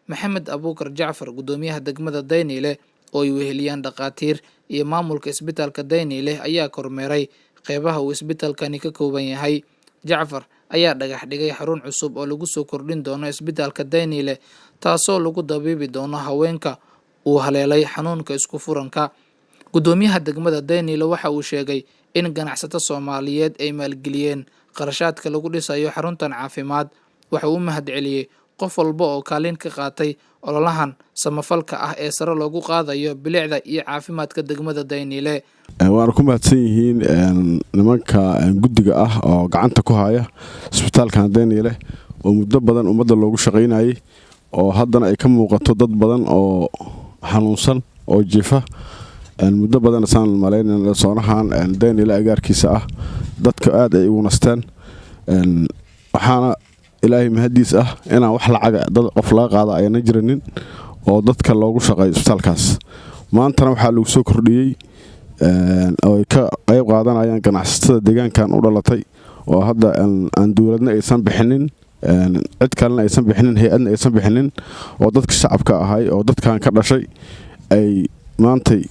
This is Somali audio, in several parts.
Maxamed Abuukar Jacfar gudoomiyaha degmada Daynile oo ay weheliyaan dhaqaatiir iyo maamulka isbitaalka Daynile ayaa kormeeray qeybaha uu isbitaalkani ka kooban yahay. Jacfar ayaa dhagax dhigay xarun cusub oo lagu soo kordhin doono isbitaalka Daynile taasoo lagu dabiibi doono haweenka uu haleelay xanuunka isku furanka. Gudoomiyaha degmada Daynile waxa uu sheegay in ganacsato Soomaaliyeed ay maalgeliyeen qarashaadka lagu dhisayo xaruntan caafimaad. Waxa uu mahadceliyay qof walba oo kaalin ka qaatay ololahan samafalka ah ee sare loogu qaadayo bilicda iyo caafimaadka degmada Daynile. Waan ku mahadsan yihiin nimanka guddiga ah oo gacanta ku haya isbitaalka Daynile oo muddo badan ummadda loogu shaqeynayay oo haddana ay ka muuqato dad badan oo xanuunsan oo jiifa muddo badan saan maleynayna soonahan Daynile agaarkiisa ah dadka aad ay ugu nastaan waxaana ilaahay mahadiis ah inaan wax lacag dad qof laga qaado ayna jiranin oo dadka loogu shaqeeyo isbitaalkaas maantana waxa lagu soo kordhiyay oo ay ka qayb qaadanayaan ganacsatada deegaankan u dhalatay oo hadda aan dawladna aysan bixinin cid kalena aysan bixinin hay'adna aysan bixinin oo dadka shacabka ahay oo dadkan ka dhashay ay maantay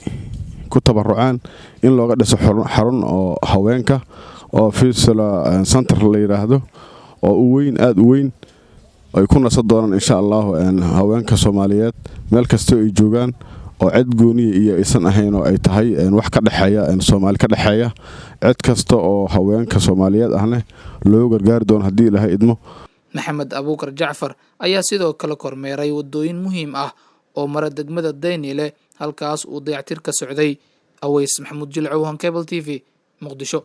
ku tabarucaan in looga dhiso xarun oo haweenka oo Fisala Center la yiraahdo oo weyn aad u weyn ay ku nasan doonaan insha Allah haweenka Soomaaliyeed meel kasta ay joogaan oo cid gooniye iyo aysan ahayn oo ay tahay wax ka dhaxeeya Soomaali ka dhaxeeya cid kasta oo haweenka Soomaaliyeed ahna loo gargaar doon hadii Ilaahay idmo. Maxamed Abuukar Jacfar ayaa sidoo kale kormeeray wadooyin muhiim ah oo mara degmada Daynile halkaas uu dayactir ka socday. Aweys Maxamuud Jilcow, Cable TV, Muqdisho.